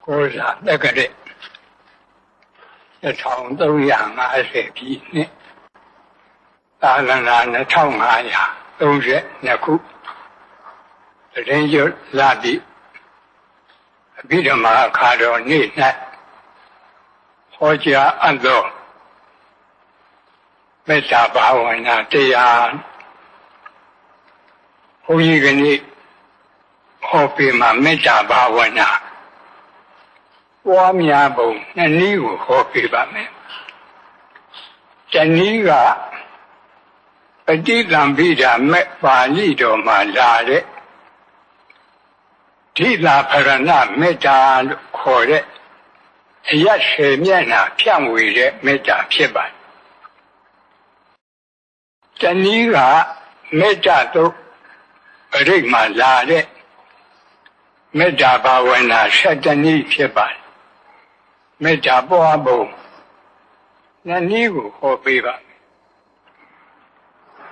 Kosa Begade the town though young I say Pete Alana town Maya those Naku the danger Labi Bidama Cado need that Hoja Ando Meta Bawana Deyan Huyigani Hopima Meta Bawana Wamiabo Nanigu Hopibame Janiga a deep lambida met by Lido Malade Tila Parana Meta Kore Yashe Miana Piamwide Meta Pieba Janiga Meta to Rigma Lade Meta Bawana Shatani Pieba Meta Boabo Nanigu Hopiba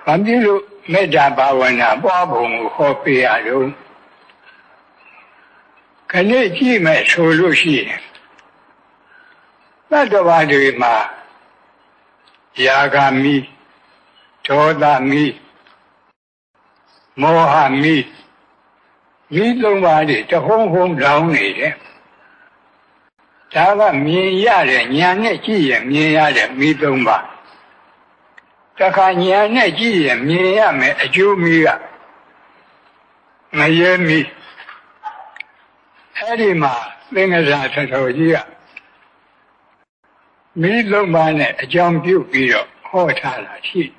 Bandilu Meta Bawana Boabo Hopiado Kaneji me solushi Natavadima Yagami Todami Mohami Midlumadi the home down it. Tava Miyade Nyaneji and Miyade Midlumba. Taka Nyaneji and Miyame Ajumia Miami Edima Lingazatojia Midlumane a jump you beer Hotala Chi.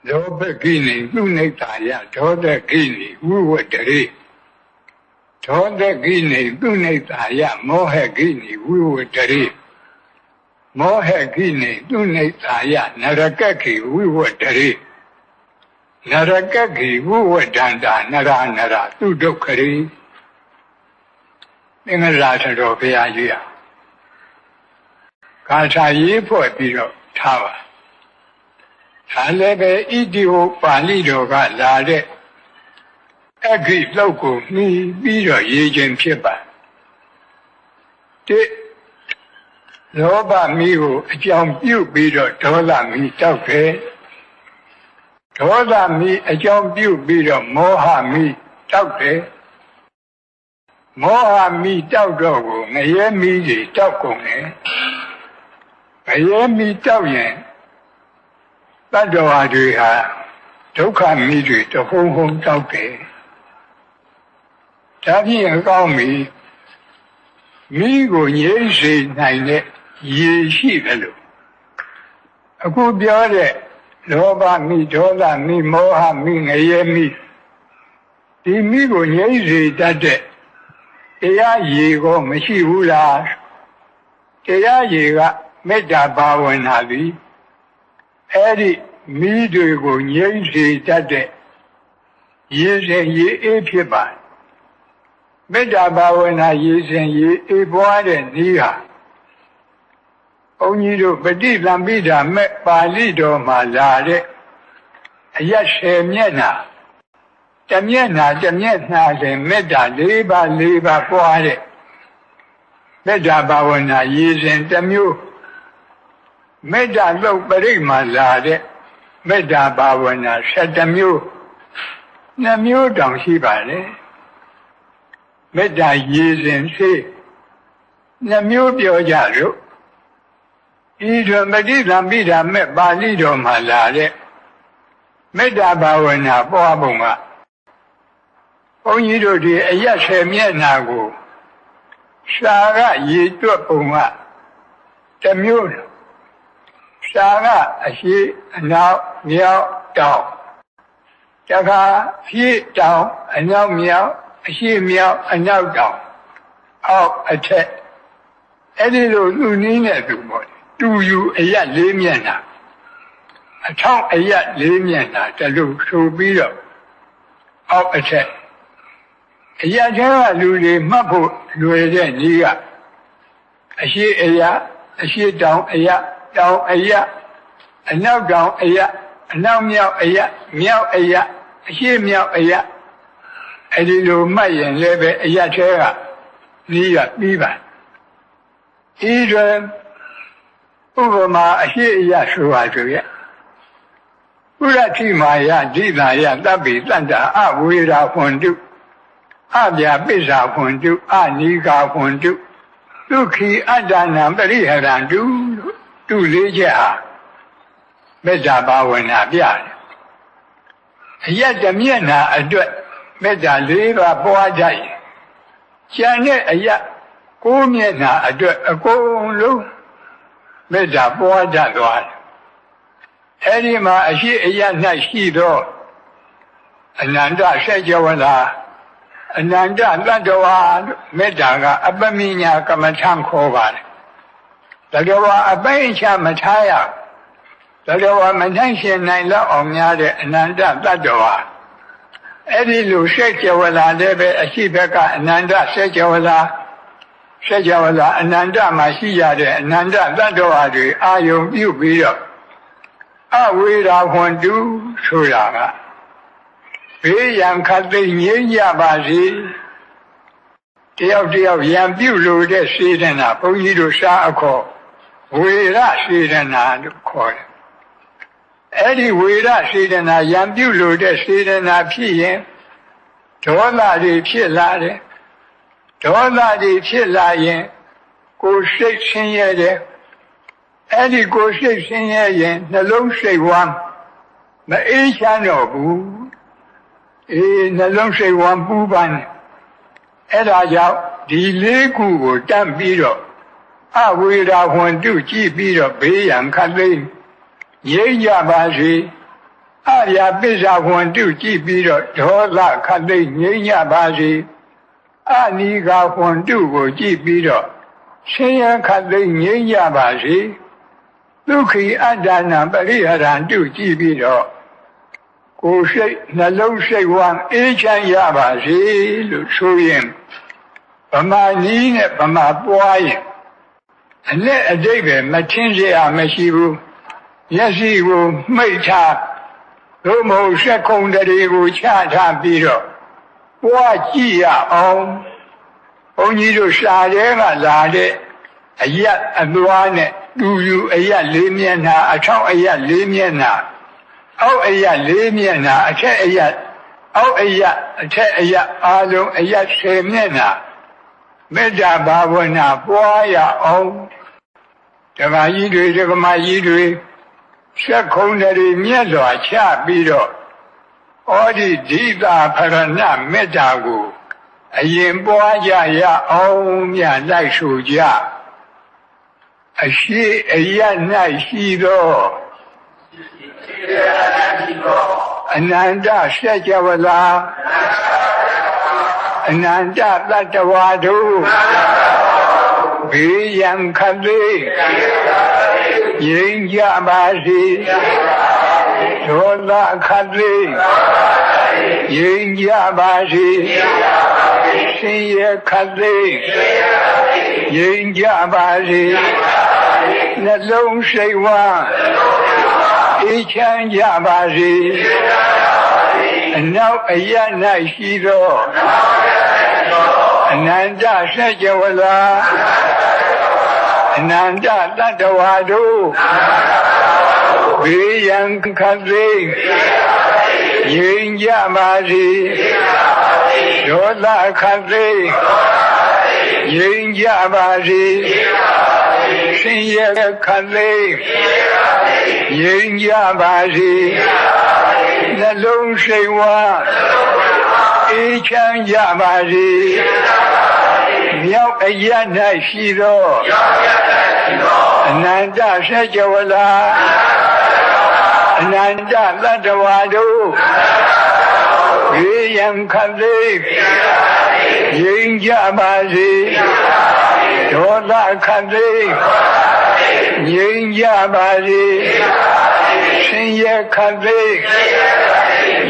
Dobe Guinea, Lunetaya, Toda Guinea, Woo Dere. Toda Guinea, Lunetaya, Mohe Guinea, Woo Dere. Mohe Guinea, Lunetaya, Narakaki, Woo Dere. Narakaki, Woo Danda, Nara, Tudokari. In a latter of the idea. Kasayi for Biro Tower. Alebe Idio Palido got Lade Agri local me Biro Yajin Pipa. De Loba Miu, a young Pew Biro, Tola me Tauke. Tola me a young Pew Biro, Moha me Tauke. Moha me Taudogo, Mayemi Taukone. Mayemi Tauyen. Badawadiha, Toka Midri, the home Tauke. Tavi and Gami, Migo Yesi Nine, Yeshi Velu. A good biade, Loba mi, Tola mi, Moha mi, Ayemi. The Migo Yesi that day. Ea Yego, Meshi Ula. Ea Yega, Meta Bawanadi. Eddie Midugo Yesi Tate Yes and ye Epiba Medabawana Yes and ye Eboide Nia Onido Petit Lambida met Palido Malade Yashe Miena Tamiena de Meda Leba Poade Medabawana Yes and Tamu Meda look Barigma Lade, Meda Bawana, Shatamu, Namu don't see Bale. Meda years and say, Namu Biojaru. Either Medina Bida met Balido Malade, Meda Bawana, Boabunga. Only do the Yashemianago. Shara ye Tupunga. Tamu. Saga, a she, and now meow down. Jaka, she down, and now meow, a she meow, and now down. Out a check. Any little Nina do you a yet lamiana? A tongue a yet lamiana, the look so below. Out a check. A yet lulu mapo, Luede Nia. A she down a yet. Down a ya, and now down a ya, and now meow a ya, a she meow a ya, ဒီလိုမှတ်ရင်လည်းပဲအရက်သေးကပြီးရပြီးပါဤတွင်ဥပမာအရှိအယဆိုပါဆိုရဲ့ဥရတိမာယဒိတာယတပ်ပိတတ္တာအဝေရာဟွန်တုအပြာပိစ္ဆာဟွန်တုအနိကာဟွန်တုဒုက္ခိအတ္တနံပရိဟရံတုတုလေးချက်ဟာမေတ္တာဘာဝနာပြတယ်အယက်တမျက်နာအတွက်မေတ္တာ၄ပါးပွားကြရင်ကျန်တဲ့အယက်၉မျက်နာအတွက်အကုန်လုံးမေတ္တာပွားကြသွားတယ်အဲဒီမှာအရှိအယက်၌ရှိသောအနန္တဆက်ကြဝဠာအနန္တသတ္တဝါမေတ္တာကအပမိညာကမ္မထံခေါ်ပါတယ်သတ္တဝါအပိဉ္ချမထားရသတ္တဝါမနိုင်ရှင်နိုင်လောက်အောင်များတဲ့အနန္တသတ္တဝါအဲ့ဒီလိုဆက်ကြဝဠာလည်းပဲအရှိဘက်ကအနန္တဆက်ကြဝဠာအနန္တမှာရှိရတဲ့အနန္တသတ္တဝါတွေအာယုံပြုပြီးတော့အဝေရာဟွန်တုဆိုတာကဘေးရန်ခတ်သိငြိမ်းကြပါစေတယောက်တယောက်ရန်ပြုလို့တဲ့စေတနာဘုန်းကြီးတို့ရှားအခေါ်ဝေရစေတနာလို့ခေါ်တယ်အဲ့ဒီဝေရစေတနာရန်ပြုလို့တဲ့စေတနာဖြစ်ရင်ဒေါသတွေဖြစ်လာတယ်ဒေါသတွေဖြစ်လာရင်ကိုယ်စိတ်ဆင်းရဲတယ်အဲ့ဒီကိုယ်စိတ်ဆင်းရဲရင်နှလုံးစိတ်ဝမ်းမအေးချမ်းတော့ဘူးနှလုံးစိတ်ဝမ်းပူပန်အဲ့ဒါကြောင့်ဒီလေးခုကိုတတ်ပြီးတော့အဝေရာဟွန်တုကြည့်ပြီးတော့ဘေးရန်ခတ်သိမ်းငြိမ်းကြပါစေအရာပိစ္ဆာဟွန်တုကြည့်ပြီးတော့ဒေါသခတ်သိမ်းငြိမ်းကြပါစေအနိကာဟွန်တုကိုကြည့်ပြီးတော့ဆင်းရဲခတ်သိမ်းငြိမ်းကြပါစေဒုက္ခိအတ္တနာပရိဟရံတုကြည့်ပြီးတော့ကိုယ်စိတ်နှလုံးစိတ်ဝမ်းအေးချမ်းရပါစေလို့ဆိုရင်ဗမာနည်းနဲ့ဗမာပွားရင်အနဲ့အတိတ်ပဲမထင်เสียမရှိဘူးမျက်စိကိုမှိတ်ထားသို့မဟုတ်စက်ခုံတရေကိုချထားပြီးတော့ပွားကြည့်ရအောင်ဘုန်းကြီးတို့စာထဲကလာတဲ့အရက်အသွားနဲ့တူယူအရက်၄မျက်နှာအထောက်အရက်၄မျက်နှာအောက်အရက်၄မျက်နှာအထက်အရက်အောက်အရက်အထက်အရက်အားလုံးအရက်10မျက်နှာမေတ္တာဘာဝနာပွားရအောင်ဓမ္မကြီးတွေဓမ္မကြီးတွေဆက်ခုံတွေမြတ်စွာချပြီးတော့ဩဒီဒိတာဖရဏမေတ္တာကိုအရင်ပွားကြရအောင်မြတ်လိုက်ဆိုကြအရှိအယ၌ရှိသောအနန္တဆက်ကြဝဠာအနန္တသတ္တဝါတို့ဘေးရန်ခတ်သိမ်းငြိမ်းကြပါစေဒေါသခတ်သိမ်းငြိမ်းကြပါစေဆင်းရဲခတ်သိမ်းငြိမ်းကြပါစေနှလုံးစိတ်ဝမ်းအေးချမ်းကြပါစေအနောက်အရ၌ရှိသောအနန္တဆက်ကြဝဠာအနန္တသတ္တဝါတို့ဘေးရန်ခတ်သိမ်းငြိမ်းကြပါစေဒေါသခတ်သိမ်းငြိမ်းကြပါစေဆင်းရဲခတ်သိမ်းငြိမ်းကြပါစေနှလုံးစိတ်ဝမ်းအေးချမ်းကြပါစေမြောက်အရ၌ရှိသောအနန္တဆက်ကြဝဠာအနန္တသတ္တဝါတို့ဘေးရန်ခတ်သိမ်းငြိမ်းကြပါစေဒေါသခတ်သိမ်းငြိမ်းကြပါစေဆင်းရဲခတ်သိမ်း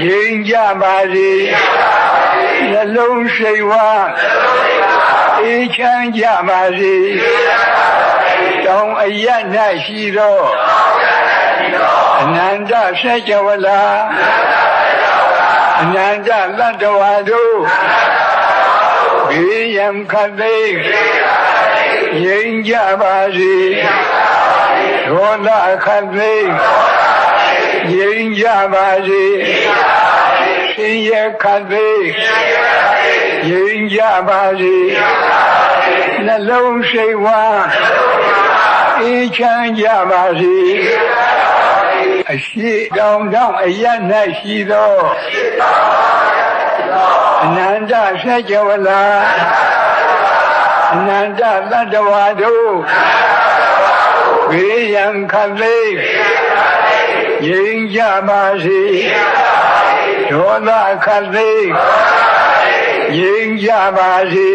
ငြိမ်းကြပါစေနှလုံးစိတ်ဝမ်းအေးချမ်းကြပါစေတောင်အရ၌ရှိသောအနန္တဆက်ကြဝဠာ အနန္တသတ္တဝါတို့ဘေးရန်ခတ်သိမ်းငြိမ်းကြပါစေဒေါသခတ်သိမ်းငြိမ်းကြပါစေဆင်းရဲခတ်သိမ်းငြိမ်းကြပါစေနှလုံးစိတ်ဝါအေးချမ်းကြပါစေအရှိတောင်တောင်အရ၌ရှိသောအနန္တစัจ java လာအနန္တသတ္တဝါတို့ဘေးရန်ခတ်သိမ်းငြိမ်းကြပါစေဒေါသခတ်သိမ်းငြိမ်းကြပါစေ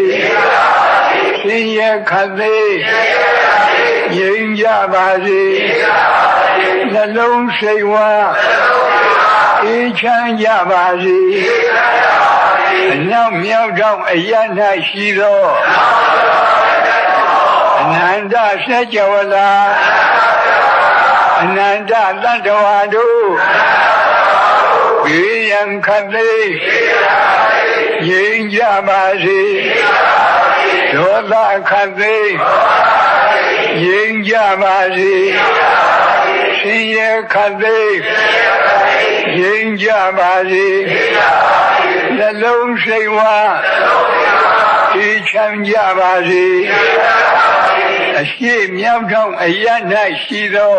ဆင်းရဲခတ်သိမ်းငြိမ်းကြပါစေနှလုံးစိတ်ဝါအေးချမ်းကြပါစေအနောက်မြောက်တောင်အရ၌ရှိသောအနန္တစัจ java လာအနန္တသတ္တဝါတို့ဘေးရန်ခတ်သိမ်းငြိမ်းကြပါစေဒေါသခတ်သိမ်းငြိမ်းကြပါစေဆင်းရဲခတ်သိမ်းငြိမ်းကြပါစေနှလုံးစိတ်ဝါအေးချမ်းကြပါစေအရှိမြောက်တောင်အရ၌ရှိသော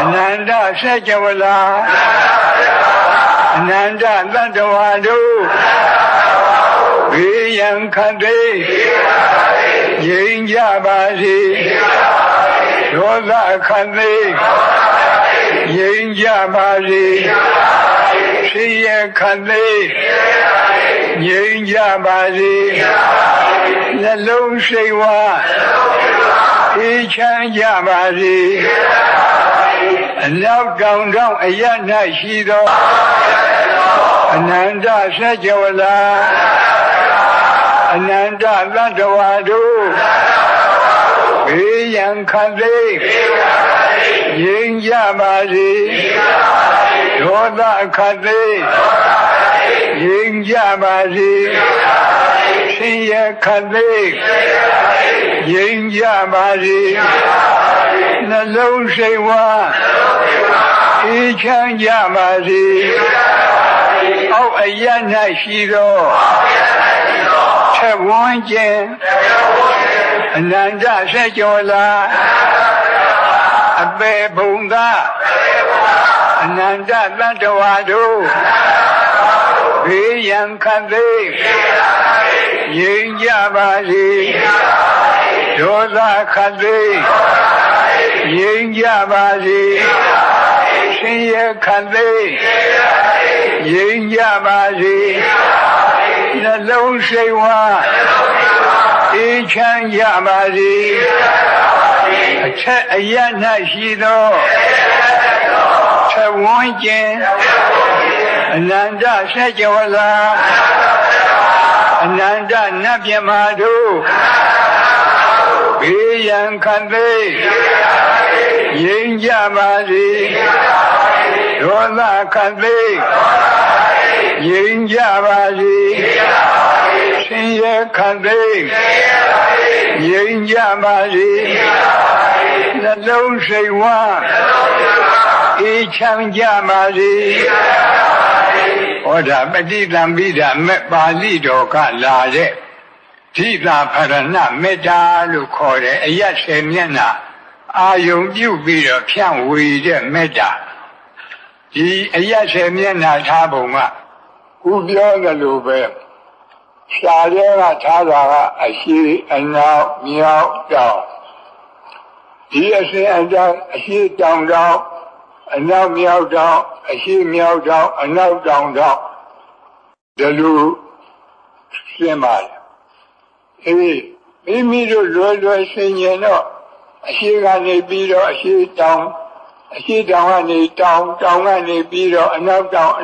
အနန္တစัจ java လာအနန္တသတ္တဝါတို့ဘေးရန်ခတ်သိမ်းငြိမ်းကြပါစေဒေါသခတ်သိမ်းငြိမ်းကြပါစေဆင်းရဲခတ်သိမ်းငြိမ်းကြပါစေနှလုံးစိတ်ဝါအေးချမ်းကြပါစေအနောက်တောင်တောင်အရ၌ရှိသောအနန္တစัจ java လာအနန္တသတ္တဝါတို့ဘေးရန်ခတ်သိမ်းငြိမ်းကြပါစေဒေါသခတ်သိမ်းငြိမ်းကြပါစေဆင်းရဲခတ်သိမ်းငြိမ်းကြပါစေနှလုံးစိတ်ဝါအေးချမ်းကြပါစေအောက်အရ၌ရှိသောထက်ဝန်းကျင်အနန္တစัจ java လာအပေဘုံသာအနန္တသတ္တဝါတို့ဘေးရန်ခတ်သိမ်းငြိမ်းကြပါစေဒေါသခတ်သိမ်းငြိမ်းကြပါစေဆင်းရဲခတ်သိမ်းငြိမ်းကြပါစေနှလုံးစိတ်ဝါအေးချမ်းကြပါစေအထက်အရ၌ရှိသောထက်ဝန်းကျင်အနန္တစัจ java လာအနန္တနတ်မြမာတို့ဘေးရန်ခတ်သိမ်းငြိမ်းကြပါစေဒေါသခတ်သိမ်းငြိမ်းကြပါစေဆင်းရဲခတ်သိမ်းငြိမ်းကြပါစေနှလုံးစိတ်ဝါအေးချမ်းကြပါစေဟောဒါပฏิသံဘိဓမဲ့ပါဠိတော်ကလာတဲ့ဓိတာဖရဏမေတ္တာလို့ခေါ်တဲ့အယတ်10 မျက်နှာအာယုံပြုပြီးတော့ဖြန့်ဝေတဲ့မေတ္တာဒီအယတ်10 မျက်နှာထားပုံကခုပြောသလိုပဲရှားရဲကထားတာကအရှိအနောက်မြောက်တောင်ဒီအစဉ်အတိုင်းအရှိတောင်တောင်အနောက်မြောက်တောင်အရှိမြောက်တောင်အနောက်တောင်တောင်ဒီလိုရှင်းပါတယ်မိမိတို့လွယ်ဆင်ញင်တော့အရှိကနေပြီးတော့အရှိတောင်ကနေတောင်ကနေပြီးတော့အနောက်တောင်က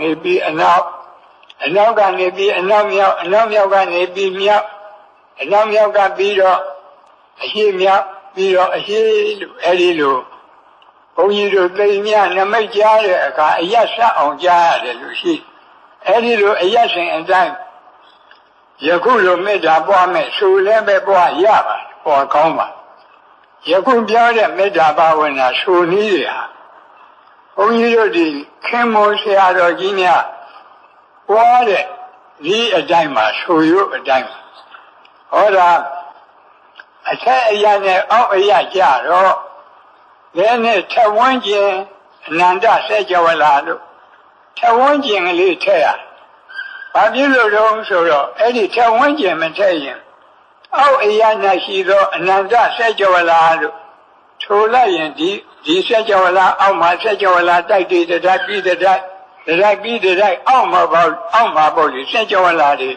နေပြီးအနောက်ကနေပြီးအနောက်မြောက်ကနေပြီးမြောက်အနောက်မြောက်ကပြီးတော့အရှိမြောက်ပြီးတော့အရှိလို့အဲဒီလို ုန်းကြီးတို့သိများနမိတ်ကြားတဲ့အခါအယတ်ဆက်အောင်ကြားရတယ်လို့ရှိအဲ့ဒီလိုအယတ်စဉ်အတိုင်းယခုလိုမေတ္တာပွားမယ်ဆိုလည်းပဲပွားရပါပေါ်ကောင်းပါယခုပြောတဲ့မေတ္တာဘာဝနာဆိုနည်းတွေဟာဘုန်းကြီးတို့ဒီခင်မွန်ဆရာတော်ကြီးများပွားတဲ့ဒီအတိုင်းမှာဆိုရုပ်အတိုင်းဟောတာအထက်အရာနဲ့အောက်အရာကြတော့လည်းနဲ့ထဝန်းကျင်အနန္တဆက်ကြဝလာလို့ထဝန်းကျင်ကလေးထည့်ရဘာဖြစ်လို့တော့ဆိုတော့အဲ့ဒီထဝန်းကျင်မထည့်ရင်အောက်အရာ၌ရှိသောအနန္တဆက်ကြဝလာလို့ထိုလိုက်ရင်ဒီဆက်ကြဝလာအောက်မှာဆက်ကြဝလာတိုက်တည်တိုက်ပြီးတိုက်ပြီးတိုက်အောက်မှာပေါ့လေဆက်ကြဝလာတွေ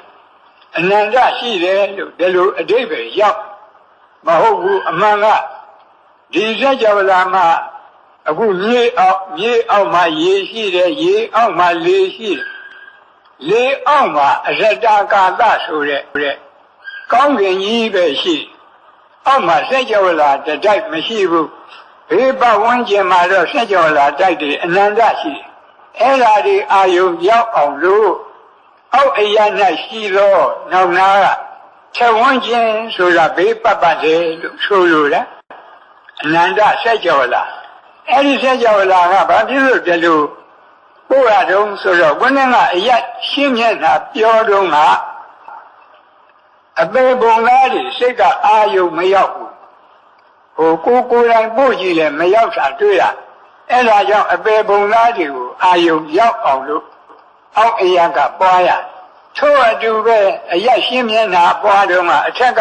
အနန္တရှိတယ်လို့ဒီလိုအဓိပ္ပာယ်ရောက်မဟုတ်ဘူးအမှန်ကဒီဆက်ကြဝလာမှာအခုမြေအောက်မှာရေရှိတယ်ရေအောက်မှာလေရှိတယ်လေအောက်မှာအရတကာသဆိုတဲ့ကောင်းကင်ကြီးပဲရှိအောက်မှာဆက်ကြဝလာတိုက်မရှိဘူးဘေးပတ်ဝန်းကျင်မှာတော့ဆက်ကြဝလာတိုက်တယ်အနန္တရှိတယ်အဲ့ဓာဒီအာယုရောက်အောင်လို့အောက်အရာ၌ရှိသောနောက်နာကချက်ဝန်းကျင်ဆိုတာဘေးပတ်တယ်လို့ဆိုလိုတာအနန္တဆက်ကြဝလာအဲ့ဒီဆက်ကြဝလာကဘာဖြစ်လို့ဒီလိုပို့ရတုံးဆိုတော့ဘုန်းကြီးကအရာရှင်းမျက်နှာပြောတုံးကအပေပုံသားတွေစိတ်ကအာယုမရောက်ဘူးကိုယ်တိုင်ပို့ကြည့်လဲမရောက်တာတွေ့ရအဲ့ဒါကြောင့်အပေပုံသားတွေကိုအာယုရောက်အောင်လို့အောက်အရာကပွားရထို့အတူပဲအရာရှင်းမျက်နှာပွားတုံးကအထက်က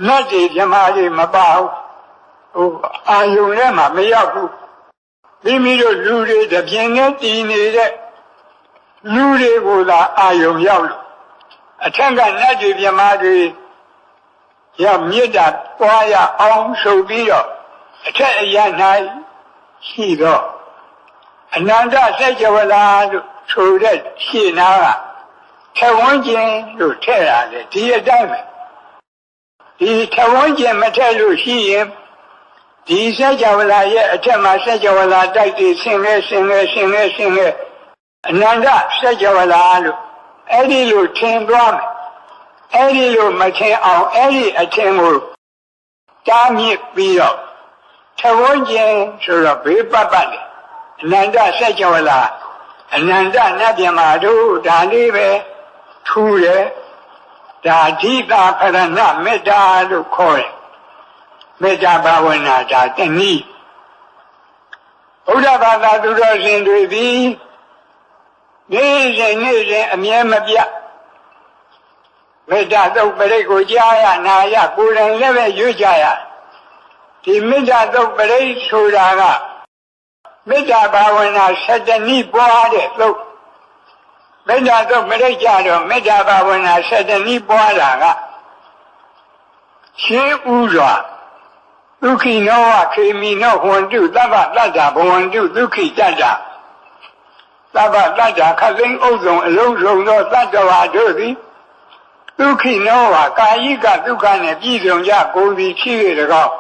နတ်တွေဓမ္မတွေမပါဘူးအာယုထဲမှာမရောက်ဘူးမိမိတို့လူတွေတပြင်းနဲ့တည်နေတဲ့လူတွေကိုသာအာယုရောက်လို့အထက်ကနတ်တွေဓမ္မတွေရမေတ္တာပွားရအောင်ဆိုပြီးတော့အထက်အရာ၌ရှိတော့အနန္တဆက်ကြဝလာလို့ဆိုတဲ့ရှင်းနာကထဝန်းကျင်လို့ထည့်ရတယ်ဒီအတိုင်းပဲဒီထဝန်းကျင်မထည့်လို့ရှိရင်ဒီဆက်ကြဝလာရဲ့အထက်မှာဆက်ကြဝလာတိုက်တည်ဆင်းလဲအနန္တဆက်ကြဝလာလို့အဲ့ဒီလိုထင်သွားမယ်အဲ့ဒီလိုမထင်အောင်အဲ့ဒီအထင်ကိုတားမြစ်ပြီးတော့ထဝန်းကျင်ဆိုတော့ဘေးပတ်တယ်အနန္တဆက်ကြဝလာအနန္တနတ်ပြမာတို့ဒါလေးပဲထူတယ်ဒါဓိတာဖရဏမေတ္တာလို့ခေါ်တယ်မေတ္တာဘာဝနာဒါတနည်းဘုရားဘာသာသူတော်ရှင်တွေသည်နေ့စဉ်အမြဲမပြတ်မေတ္တာသုတ်ပရိတ်ကိုကြားရနာရကိုယ်တိုင်လည်းပဲရွတ်ကြရဒီမေတ္တာသုတ်ပရိတ်ဆိုတာကမေတ္တာဘာဝနာ7နည်းပွားတဲ့သုတ်မေတ္တာသုတ်ပရိတ်ကြတော့မေတ္တာဘာဝနာ7နည်းပွားတာကရှင်းဥစွာဒုက္ခိနောဝခေမိနောဟွန္တုသဗ္ဗတတ္တဘဝန္တုဒုက္ခိတတ္တသဗ္ဗတတ္တခသိန်းဥစုံအလုံးစုံသောတတ္တဝါတို့သည်ဒုက္ခိနောဝကာယိကဒုက္ခနှင့်ပြည့်စုံကြကုန်သည်ဖြစ်၍၎င်း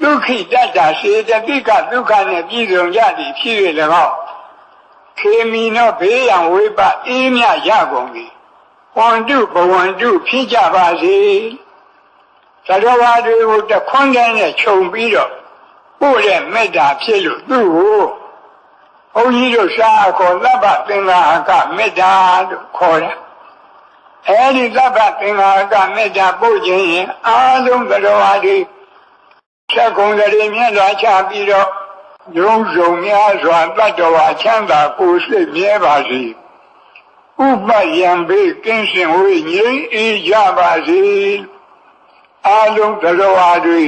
ဒုက္ခိတတ္တစေတသိကဒုက္ခနှင့်ပြည့်စုံကြသည်ဖြစ်၍၎င်းခေမိနောဘေးရန်ဝိပအေးမြရကုန်သည်ဟွန္တုဘဝန္တုဖြစ်ကြပါစေသတ္တဝါတွေကိုတခွန်းတည်းနဲ့ခြုံပြီးတော့ပို့တဲ့မေတ္တာဖြစ်လို့သူ့ကိုဘုန်းကြီးတို့ရှားခေါ်သဗ္ဗသင်္ဃာကမေတ္တာလို့ခေါ်တယ်အဲဒီသဗ္ဗသင်္ဃာကမေတ္တာပို့ခြင်းရင်အားလုံးသတ္တဝါတွေသက်ကုန်တည်းမြတ်စွာချပြီးတော့ယုံစုံများစွာတတ္တဝါချမ်းသာကိုယ်စိတ်မြဲပါစေဥပယံဘေးကင်းစင်ဝေးငြိမ်းအေးကြပါစေအားလုံးသတ္တဝါတွေ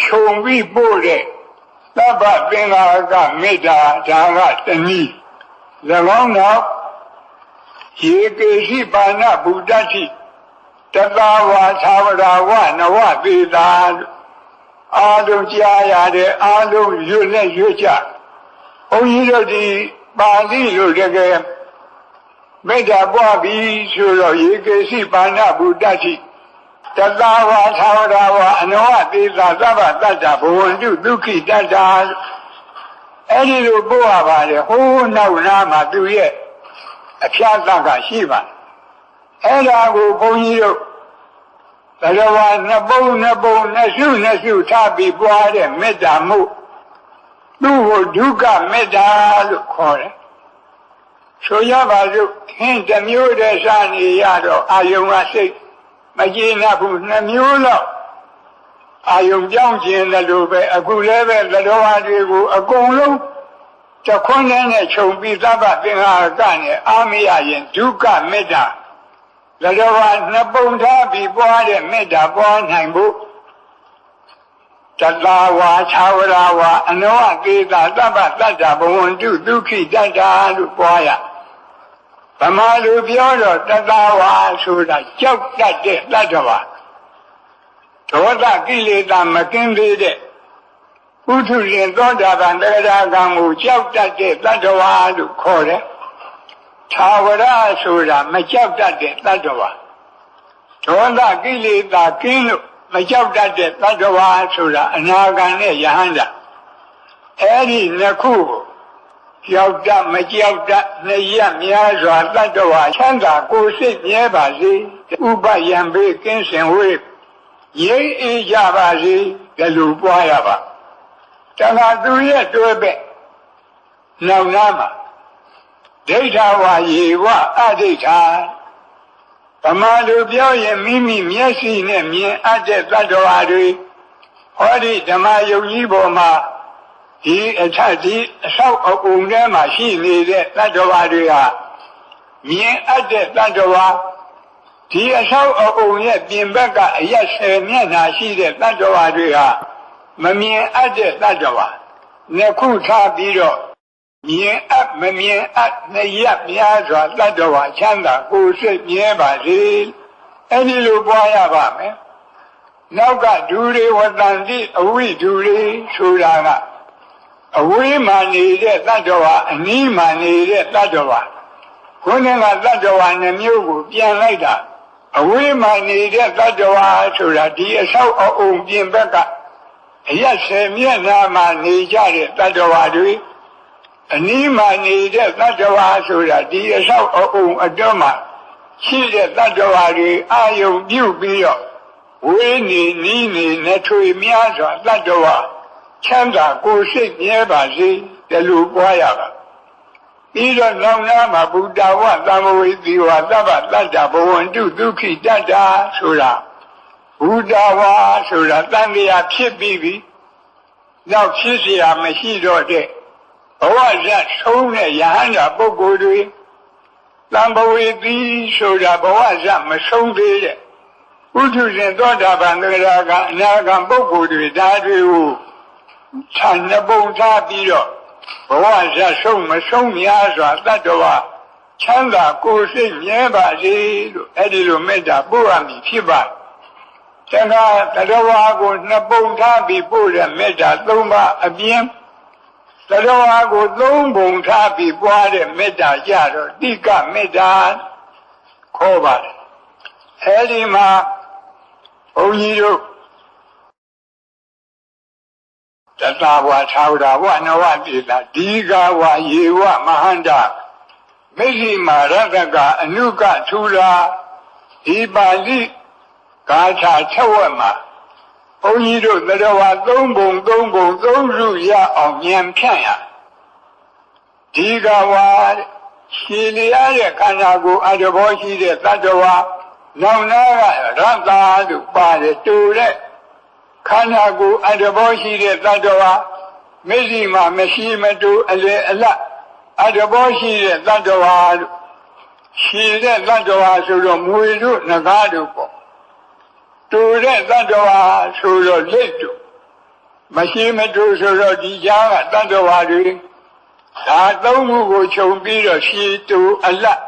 ခြုံပြီးပို့တဲ့သဗ္ဗသင်္ဃာကမေတ္တာဒါကတနည်း၎င်းနောက်ယေကေရှိပါဏဗုဒ္ဓတိတသာဝါသာဝရဝနဝသေတာအာလုံးကြားရတဲ့အာလုံးရွတ်နဲ့ရွတ်ကြဘုန်းကြီးတို့ဒီပါဠိလိုတကယ်မေတ္တာပွားပြီးဆိုတော့ယေကေရှိပါဏဗုဒ္ဓတိ တသဝါသာဝရဝအနောသေသာသဗ္ဗတတ္တဘဝန္တုဒုက္ခိတတ္တာအဲ့ဒီလိုပို့ရပါတယ်ဟိုးနောက်နားမှာသူရဲ့အဖျားသက်ကရှိပါတယ်အဲ့ဒါကိုဘုန်းကြီးတို့သရဝါနှစ်ပုံနှစ်စုထားပြီးပွားတဲ့မေတ္တာမှုသူ့ကိုဒုက္ခမေတ္တာလို့ခေါ်တယ်ဆိုရပါစို့ဟင်းတစ်မျိုးတည်းစားနေရတော့အာယုံကစိတ်မကျေနပ်ဘူးနှစ်မျိုးလောက်အာယုံကြောင်းခြင်းလို့ပဲအခုလည်းပဲသရဝါတွေကိုအကုန်လုံးတခွန်းနဲ့ခြုံပြီးသဗ္ဗသင်္ဃာကနဲ့အာမရရင်ဒုက္ခမေတ္တာသရဝါနှစ်ပုံထားပြီးပွားတဲ့မေတ္တာပွားနိုင်ဖို့တတဝါသာဝရဝအနောသေသာသဗ္ဗတတ္တဘဝန္တုဒုက္ခိတတ္တာလို့ပွားရဗမာလူပြောတော့တတဝါဆိုတာကြောက်တတ်တဲ့တတ္တဝါဒေါသကိလေသာမကင်းသေးတဲ့ပုထုရှင်သောတာပန်တရားကံကိုကြောက်တတ်တဲ့တတ္တဝါလို့ခေါ်တယ်သာဝရဆိုတာမကြောက်တတ်တဲ့တတ္တဝါဒေါသကိလေသာကင်းလို့မကြောက်တတ်တဲ့တတ္တဝါဆိုတာအနာဂံနဲ့ယဟန္တာအဲ့ဒီနှစ်ခုကိုကြောက်တတ်မကြောက်တတ်နှစ်ရများစွာတတ္တဝါချမ်းသာကိုယ်စိတ်မြဲပါစေဥပယံဘေးကင်းစင်ဝေးရိပ်အေးကြပါစေဒီလိုပွားရပါတခါသူရဲ့တွဲပဲ့နောက်နားမှာဒိဋ္ဌဝါယေဝအဒိဋ္ဌာဗမာလူပြောရင်မိမိမျက်စိနဲ့မြင်အပ်တဲ့သတ္တဝါတွေဟောဒီဓမ္မယုံကြီးပေါ်မှာဒီအဆောက်အအုံထဲမှာရှိနေတဲ့သတ္တဝါတွေဟာမြင်အပ်တဲ့သတ္တဝါဒီအဆောက်အအုံရဲ့ပြင်ဘက်ကအရက်10မျက်နှာရှိတဲ့သတ္တဝါတွေဟာမမြင်အပ်တဲ့သတ္တဝါနှစ်ခုထားပြီးတော့မြင်အပ်မမြင်အပ်နှစ်ရများစွာတတ္တဝါချမ်းသာကိုယ်စိတ်မြဲပါစေအဲ့ဒီလိုပွားရပါမယ်နောက်ကဒူတွေဝတ္တန်တိအဝိဒူတွေဆိုတာကအဝေးမှနေတဲ့တတ္တဝါအနီးမှနေတဲ့တတ္တဝါခုနကတတ္တဝါနှမျိုးကိုပြန်လိုက်တာအဝေးမှနေတဲ့တတ္တဝါဆိုတာဒီအဆောက်အအုံပြင်ဘက်ကအရက်10မျက်နှာမှနေကြတဲ့တတ္တဝါတွေအနီးမှနေတဲ့သတ္တဝါဆိုတာဒီအဆောက်အအုံအတွင်းမှာရှိတဲ့သတ္တဝါတွေအာယုံပြုပြီးတော့ဝေးနေနီးနေနှထွေများစွာသတ္တဝါချမ်းသာကိုယ်စိတ်မြဲပါစေဒီလိုပွားရပါပြီးတော့နောက်နာမှာဘုဒ္ဓဝသံဃဝေတိဝသဗ္ဗတတ္တဘဝန္တုဒုက္ခိတတ္တာဆိုတာဘုဒ္ဓဝါဆိုတာတန်တရားဖြစ်ပြီးပြီနောက်ဖြစ်เสียမရှိတော့တဲ့ဘဝဇတ်ဆုံးတဲ့ယဟန္တာပုဂ္ဂိုလ်တွေသံဘဝေတိဆိုတာဘဝဇတ်မဆုံးသေးတဲ့ဥထုရှင်သောတာပန်တရားကအနာဂံပုဂ္ဂိုလ်တွေဒါတွေကိုခြံနှစ်ပုံထားပြီးတော့ဘဝဇတ်ဆုံးမဆုံးများစွာတတ္တဝါချမ်းသာကိုယ်စိတ်မြဲပါစေလို့အဲ့ဒီလိုမေတ္တာပို့ရမည်ဖြစ်ပါတယ်တခါတတ္တဝါကိုနှစ်ပုံထားပြီးပို့တဲ့မေတ္တာ၃ပါးအပြင်သရဝါကို3ပုံထားပြီးပွားတဲ့မေတ္တာကြတော့တိကမေတ္တာခေါ်ပါတယ်အဲဒီမှာဘုန်းကြီးတို့တတဝါသာဝရဝနဝတိတာဒီဃဝါယေဝမဟန္တာမေဇိမာရတကအနုကထူရာဒီပါဠိဂါထာချက်ဝက်မှာဘုန်းကြီးတို့သရဝါ3ပုံ3စုရအောင်ဉာဏ်ဖြန့်ရဒီကဝါရှည်လျားတဲ့ခန္ဓာကိုယ်အတ္တဘောရှိတဲ့တတ္တဝါနောက်နာကရတ္တာလို့ပါတယ်တူတဲ့ခန္ဓာကိုယ်အတ္တဘောရှိတဲ့တတ္တဝါမျက်စိမှာမရှိမတူအလေအလတ်အတ္တဘောရှိတဲ့တတ္တဝါလို့ရှည်တဲ့တတ္တဝါဆိုတော့မွေတို့ငကားတို့ပေါ့တူတဲ့တတ္တဝါဆိုတော့လက်တို့မရှိမတူဆိုတော့ဒီကြားကတတ္တဝါတွေဒါသုံးခုကိုခြုံပြီးတော့ရှည်တူအလတ်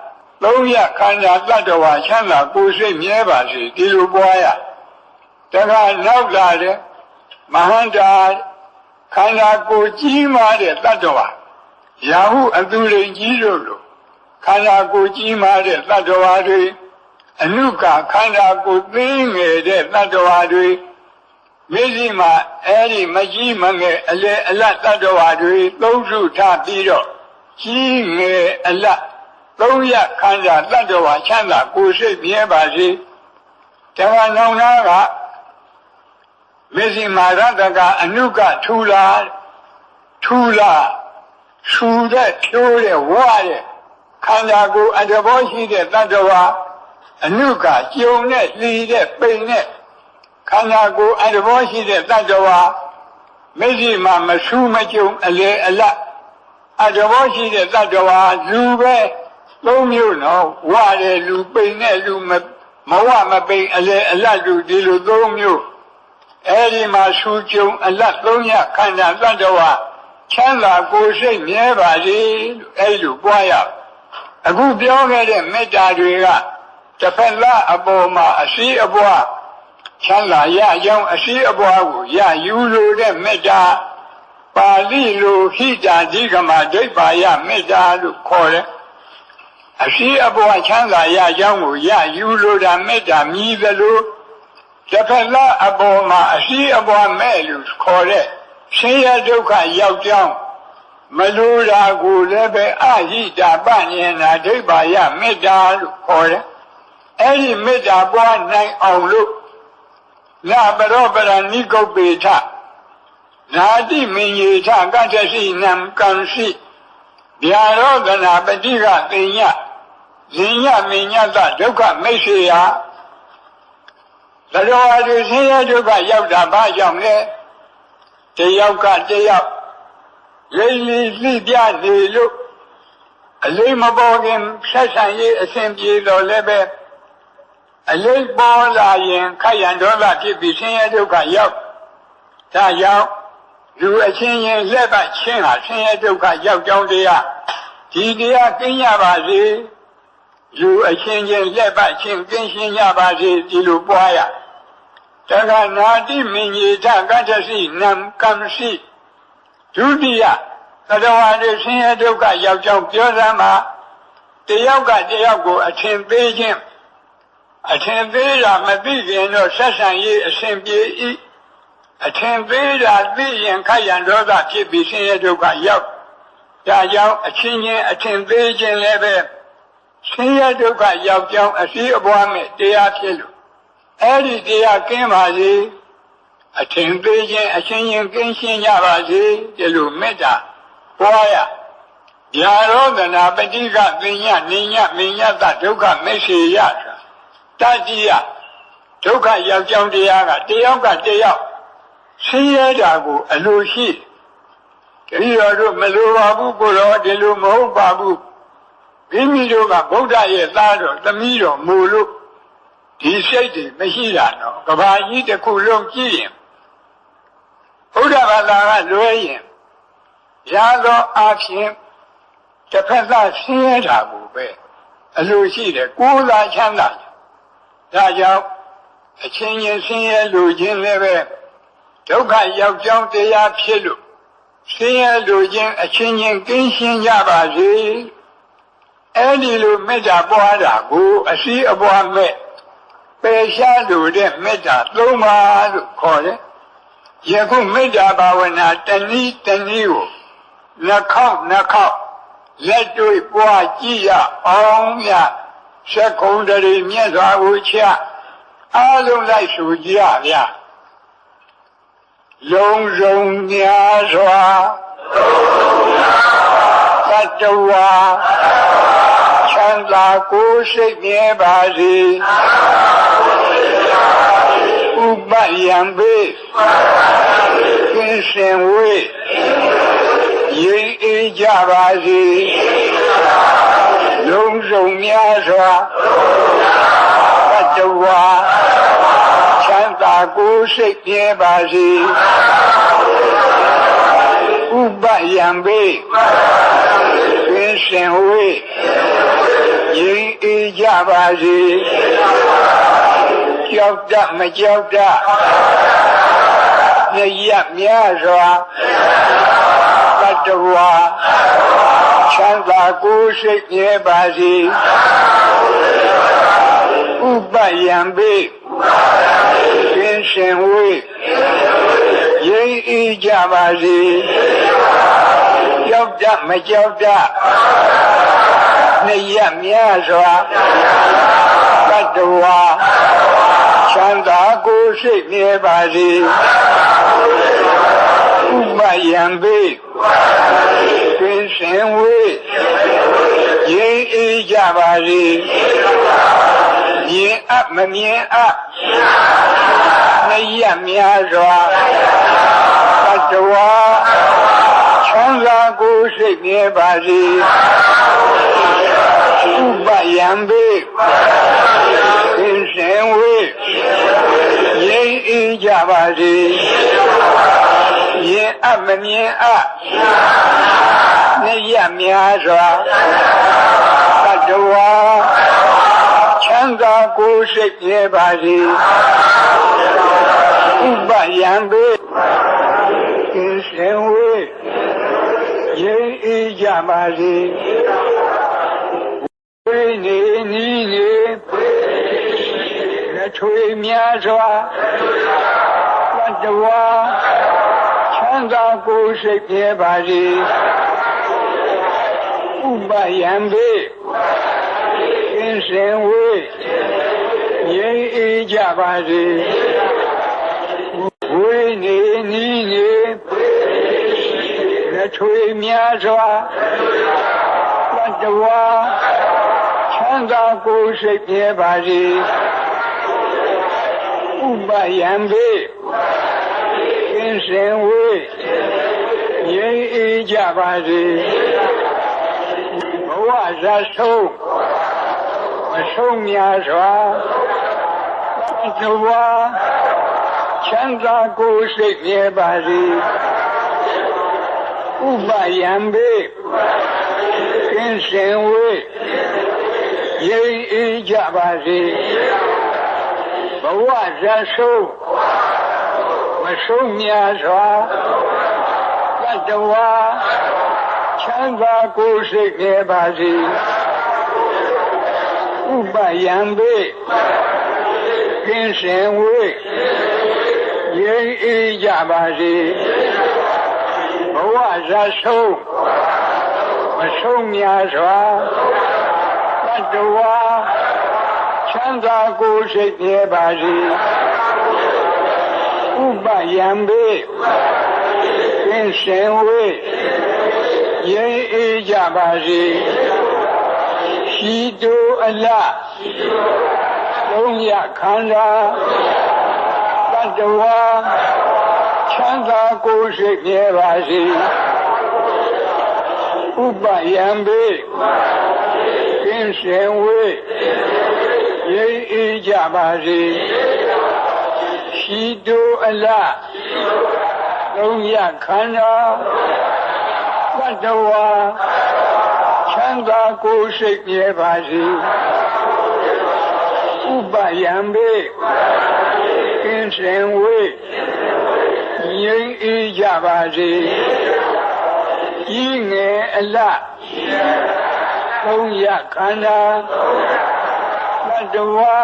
သုံးရခန္ဓာတတ္တဝါချမ်းသာကိုယ်စိတ်မြဲပါစေဒီလိုပွားရတခါနောက်လာတဲ့မဟန္တာခန္ဓာကိုယ်ကြီးမားတဲ့တတ္တဝါရာဟုအသူရိန်ကြီးတို့လိုခန္ဓာကိုယ်ကြီးမားတဲ့တတ္တဝါတွေ အနုကခန္ဓာကိုယ်သိငယ်တဲ့တတ္တဝါတွေမျက်စိမှာအဲ့ဒီမကြီးမငယ်အလေအလတ်တတ္တဝါတွေသုံးစုထားပြီးတော့ကြီးငယ်အလတ်သုံးရခန္ဓာတတ္တဝါချမ်းသာကိုယ်စိတ်မြဲပါစေတခါနောင်နာကမျက်စိမှာရတကအနုကထူလာထူတဲ့ဖြိုးတဲ့ဝါတဲ့ခန္ဓာကိုယ်အတဘောရှိတဲ့တတ္တဝါအနုကကျုံနဲ့လှီတဲ့ပိန်နဲ့ခန္ဓာကိုယ်အတဘောရှိတဲ့တတ္တဝါမျက်စိမှာမဆူးမကျုံအလေအလတ်အတဘောရှိတဲ့တတ္တဝါလူပဲသုံးမျိုးနော်ဝါတဲ့လူပိန်တဲ့လူမဝမပိန်အလေအလတ်လူဒီလိုသုံးမျိုးအဲဒီမှာဆူကျုံအလတ်သုံးရခန္ဓာတတ္တဝါချမ်းသာကိုယ်စိတ်မြဲပါစေလို့အဲဒီလိုပွားရအခုပြောခဲ့တဲ့မေတ္တာတွေကတစ်ဖက်သားအပေါ်မှာအရှိအပွားချမ်းသာရကြောင်းအရှိအပွားကိုရယူလိုတဲ့မေတ္တာပါဠိလိုဟိတာဓိကမဒိဗ္ဗာယမေတ္တာလို့ခေါ်တယ်အရှိအပွားချမ်းသာရကြောင်းကိုရယူလိုတာမေတ္တာမြည်သလိုတစ်ဖက်သားအပေါ်မှာအရှိအပွားမဲ့လို့ခေါ်တဲ့ဆင်းရဲဒုက္ခရောက်ကြောင်းမလိုတာကိုလည်းပဲအဟိတာပဉ္စနာဒိဗ္ဗာယမေတ္တာလို့ခေါ်တယ်အဲ့ဒီမေတ္တာပွားနိုင်အောင်လို့နာပရောပရဏိကုပ္ပေထနာတိမင်ယေထကတ္တရှိနံကံရှိဗျာရောဒနာပတိကသိညဇိညမညတဒုက္ခမိတ်ဆေယသရောဝါတွေဆင်းရဲဒုက္ခရောက်တာဘာကြောင့်လဲတယောက်ကတယောက်လိမ့်လီလှိပြနေလို့အလိမ့်မပေါ်ခင်ဆက်ဆံရေးအစဉ်ပြေတော်လည်းပဲအလိမ့်ပေါ်လာရင်ခက်ရန်ဒေါသဖြစ်ပြီးဆင်းရဲဒုက္ခရောက်ဒါကြောင့်လူအချင်းချင်းလက်ပတ်ချင်းဟာဆင်းရဲဒုက္ခရောက်ကြောင်းတရားဒီတရားကင်းရပါစေလူအချင်းချင်းလက်ပတ်ချင်းကင်းရှင်းရပါစေဒီလိုပွားရတခါနာတိမင်ကြီးထကတ္တရှိနံကံရှိဒုတိယသတ္တဝါတွေဆင်းရဲဒုက္ခရောက်ကြောင်းပြောစမ်းမှာတယောက်ကတယောက်ကိုအထင်သေးခြင်းအထင်သေးတာမသိရင်တော့ဆက်ဆံရေးအစဉ်ပြေ၏အထင်သေးတာသိရင်ခက်ရန်ဒေါသဖြစ်ပြီးဆင်းရဲဒုက္ခရောက်ဒါကြောင့်အချင်းချင်းအထင်သေးခြင်းလည်းပဲဆင်းရဲဒုက္ခရောက်ကြောင်းအစည်းအပွားမဲ့တရားဖြစ်လို့အဲ့ဒီတရားကင်းပါစေအထင်သေးခြင်းအချင်းချင်းကင်းရှင်းကြပါစေဒီလိုမေတ္တာပွားရဗျာရောဒနာပတိကသိညနိညမညတဒုက္ခမိတ်ဆေယတတိယဒုက္ခရောက်ကြောင်းတရားကတယောက်ကတယောက်ဆင်းရဲတာကိုအလိုရှိတတိယတို့မလိုပါဘူးကိုတော့ဒီလိုမဟုတ်ပါဘူးမိမိတို့ကဗုဒ္ဓရဲ့သားတော်သမီးတော်မူလို့ဒီစိတ်တွေမရှိတာတော့ကဘာကြီးတစ်ခုလုံးကြည့်ရင်ဘုရားဘာသာကလွဲရင်ရသောအဖြစ်တစ်ဖက်သားဆင်းရဲတာကိုပဲအလိုရှိတယ်ကိုယ်သာချမ်းသာဒါကြောင့်အချင်းချင်းဆင်းရဲလိုခြင်းလည်းပဲဒုက္ခရောက်ကြောင်းတရားဖြစ်လို့ဆင်းရဲလိုခြင်းအချင်းချင်းကင်းရှင်းကြပါစေအဲ့ဒီလိုမေတ္တာပွားတာကိုအစည်းအပွားမဲ့ပယ်ရှားလိုတဲ့မေတ္တာသုံးပါလို့ခေါ်တယ်ယခုမေတ္တာဘာဝနာတဏှိတဏှိကိုနှခေါက်လက်တွေ့ပွားကြည့်ရအောင်မြတ်သက္ကုံတရီမြတ်စွာဘုရားအားလုံးလိုက်ဆိုကြရဗျာလုံးစုံများစွာသတ္တဝါချမ်းသာကိုယ်စိတ်မြဲပါစေဥပယံဘေကင်းစင်ဝေးရိပ်အေးကြပါစေလုံးစုံများစွာသတ္တဝါချမ်းသာကိုယ်စိတ်မြဲပါစေဥပယံဘေကင်းစင်ဝေးရိပ်အေးကြပါစေကြောက်တတ်မကြောက်တတ်ရများစွာသတ္တဝါချမ်းသာကိုယ်စိတ်မြဲပါစေဥ ပယံပိကင်းရှင်ဝေးရင်းဤကြပါစေကြောက်တမကြောက်တနှစ်ရက်များစွာတတ္တဝါချမ်းသာကိုယ်စိတ်မြဲပါစေဥပယံပိကင်းရှင်ဝေးရင်းဤကြပါစေမြင်အပ်မမြင်အပ်နှစ်ရက်များစွာတတ္တဝါချမ်းသာကိုယ်စိတ်မြဲပါစေဥပယံပိကင်းရှင်ဝေးရင်းဤကြပါစေမြင်အပ်မမြင်အပ်နှစ်ရက်များစွာတတ္တဝါချမ်းသာကိုယ်စိတ်မြဲပါစေဥပယံပိကင်းရှင်ဝေးရင်းဤကြပါစေဝိနေနီးနေလက်ထွေများစွာတတ္တဝါချမ်းသာကိုယ်စိတ်မြဲပါစေဥပယံပိကင်းရှင်ဝေးရင်းဤကြပါစေဝိနေနီးနေလက်ထွေများစွာတတ္တဝါချမ်းသာကိုယ်စိတ်မြဲပါစေဥပယံပိကင်းရှင်ဝေးရင်းဤကြပါစေဘဝဇာဆုံးမဆုံးများစွာတတ္တဝါချမ်းသာကိုယ်စိတ်မြဲပါစေဥပယံပိကင်းရှင်ဝေးရင်းဤကြပါစေဘဝဇာဆုံးမဆုံးများစွာတတ္တဝါချမ်းသာကိုယ်စိတ်မြဲပါစေဥပယံပိကင်းရှင်ဝေးရင်းဤကြပါစေဘဝဇာဆုံးမဆုံးများစွာတတ္တဝါချမ်းသာကိုယ်စိတ်မြဲပါစေဥပယံပိကင်းရှင်ဝေးရင်းဤကြပါစေရှိတုအလသုံးရခန္ဓာတတ္တဝါချမ်းသာကိုယ်စိတ်မြဲပါစေဥပယံပိကင်းရှင်ဝေးရင်းဤကြပါစေရှိတုအလသုံးရခန္ဓာတတ္တဝါချမ်းသာကိုယ်စိတ်မြဲပါစေဥပယံပိကင်းရှင်ဝေးရင်းဤကြပါစေဤငယ်အလသုံးရခန္ဓာတတ္တဝါ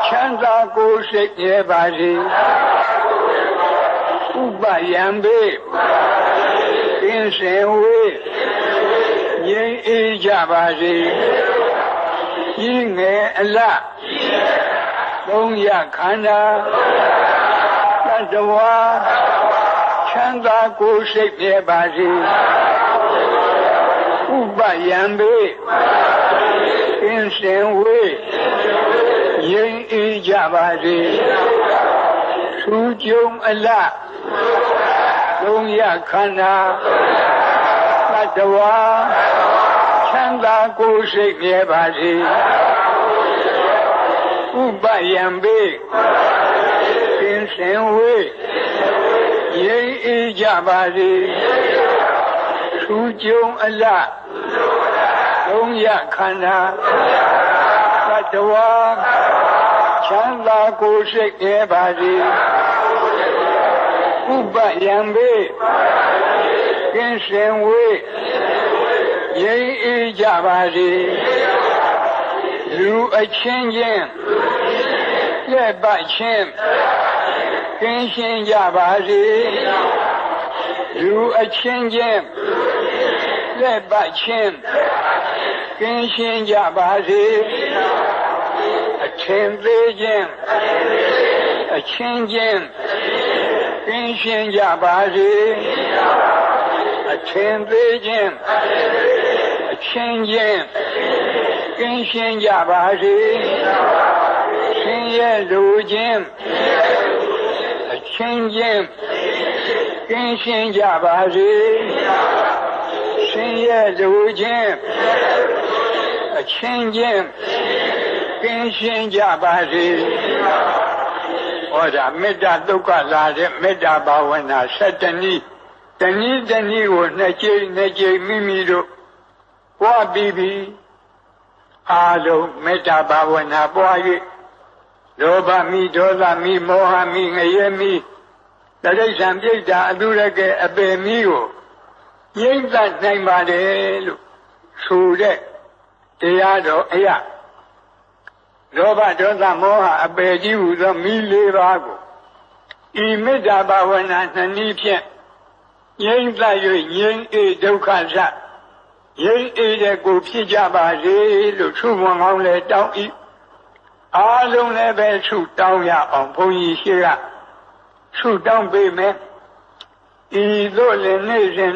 ချမ်းသာကိုယ်စိတ်မြဲပါစေဥပယံပိကင်းရှင်ဝေးရင်းဤကြပါစေဤငယ်အလသုံးရခန္ဓာတတ္တဝါချမ်းသာကိုယ်စိတ်မြဲပါစေဥပယံပိကင်းရှင်ဝေးရင်းဤကြပါစေထူးကျုံအလသုံးရခန္ဓာတတ္တဝါချမ်းသာကိုယ်စိတ်မြဲပါစေဥပယံပိကင်းရှင်ဝေးရင်းဤကြပါစေထူးကျုံအလသုံးရခန္ဓာတတ္တဝါချမ်းသာကိုယ်စိတ်မြဲပါစေဥပယံပိကင်းရှင်ဝေးရင်းဤကြပါစေ လူအချင်းချင်းလက်ပတ်ချင်းကင်းရှင်းကြပါစေလူအချင်းချင်းလက်ပတ်ချင်းကင်းရှင်းကြပါစေအထင်သေးခြင်းအချင်းချင်းကင်းရှင်းကြပါစေအထင်သေးခြင်းအချင်းချင်းကင်းရှင်းကြပါစေဆင်းရဲလူချင်းအချင်းချင်းကင်းရှင်းကြပါစေဆင်းရဲလူချင်းအချင်းချင်းကင်းရှင်းကြပါစေဟောဒါမေတ္တာဒုက္ခလာတဲ့မေတ္တာဘာဝနာ7 နည်းတနည်းကို2 ကြိမ်မိမိတို့ပွားပြီးအားလုံးမေတ္တာဘာဝနာပွား၍လောဘမိဒေါသမိမောဟမိငရဲမိတရိစ္ဆာန်ပြိတ္တာအတုရကဲအပေမိကိုငြိမ့်သက်နိုင်ပါတယ်လို့ဆိုတဲ့တရားတော်အရာလောဘဒေါသမောဟအပေကြီးဟူသောမိ4 ပါးကိုဤမေတ္တာဘာဝနာ2 နည်းဖြင့်ငြိမ့်သက်၍ငြိမ့်အေဒုက္ခစငြိမ့်အေတဲ့ကိုဖြစ်ကြပါစေလို့ဆုမွန်ကောင်းလဲတောင်းဤအားလုံးလည်းပဲဆုတောင်းရအောင်ဘုန်းကြီးရှိကဆုတောင်းပေးမယ်ဤသို့လည်းနေ့စဉ်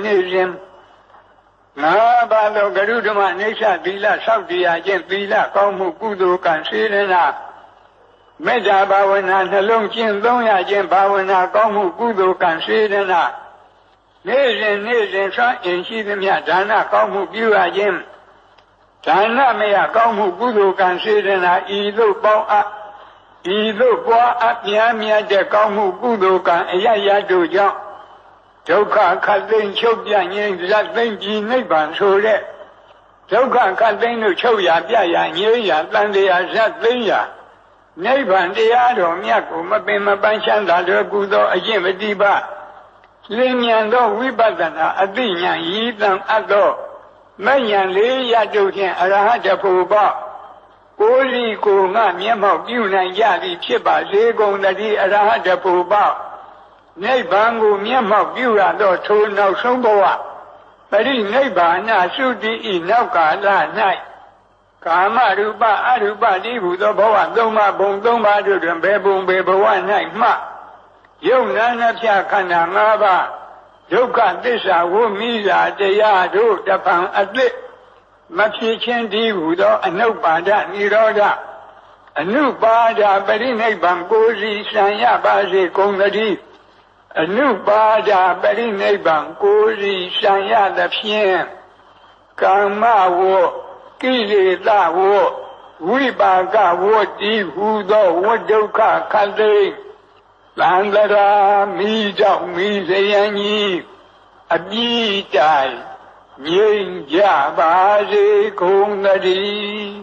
ငါးပါးသောဂရုဓမ္မအိဋ္ဌသီလစောင့်တရားခြင်းသီလကောင်းမှုကုသိုလ်ကံစေရနာမေတ္တာဘာဝနာနှလုံးကျင့်သုံးရခြင်းဘာဝနာကောင်းမှုကုသိုလ်ကံစေရနာနေ့စဉ်ဆွမ်းအင်ရှိသမျှဒါနကောင်းမှုပြုရခြင်းဒါနမယကောင်းမှုကုသိုလ်ကံစေရနာဤသို့ပေါင်းအပ်ဤသို့ပွားအပ်မြတ်တဲ့ကောင်းမှုကုသိုလ်ကံအယတို့ကြောင့်ဒုက္ခခတ်သိမ်းချုပ်ပြငြိမ်းဇတ်သိမ်းကြည်နိဗ္ဗာန်ဆိုတဲ့ဒုက္ခခတ်သိမ်းလို့ချုပ်ရပြရငြိမ်းရတန်တရားဇတ်သိမ်းရနိဗ္ဗာန်တရားတော်မြတ်ကိုမပင်မပန်းချမ်းသာတော်ကုသောအကျင့်ပฏิပတ်လင်းမြန်သောဝိပဿနာအသိဉာဏ်ရည်တန်အပ်သောမဉဏ်4 ရပ်တို့ဖြင့်အရဟတဖို့ပေါ့ကိုယ်စီကိုငါမျက်မှောက်ပြုနိုင်ကြသည်ဖြစ်ပါစေကုန်တည်းအရဟတဖို့ပေါ့နိဗ္ဗာန်ကိုမျက်မှောက်ပြုရသောထိုနောက်ဆုံးဘဝပရိနိဗ္ဗာန်သုတိဤနောက်ကာလ၌ကာမရူပအရူပတိဟုသောဘဝ3 ပါးဘုံ3 ပါးတို့တွင်ဘယ်ဘုံဘယ်ဘဝ၌မှယုံနာနှဖြခန္ဓာ5 ပါးဒုက္ခသစ္စာဝိမိစာတရားတို့တပံအသစ်မဖြစ်ခြင်းတည်းဟုသောအနုပါဒနိရောဓအနုပါဒပရိနိဗ္ဗာန်ကိုစီစံရပါစေကုန်တည်းအနုပါဒပရိနိဗ္ဗာန်ကိုစီစံရသဖြင့်ကာမဝကိလေသာဝဝိပါကဝတိဟုသောဝဒုက္ခခတ်သိမ်းသံဃာမိကြောင့်မိစရန်ကြီးအပြည့်တိုင်ငြိမ်းကြပါစေကုန်တည်း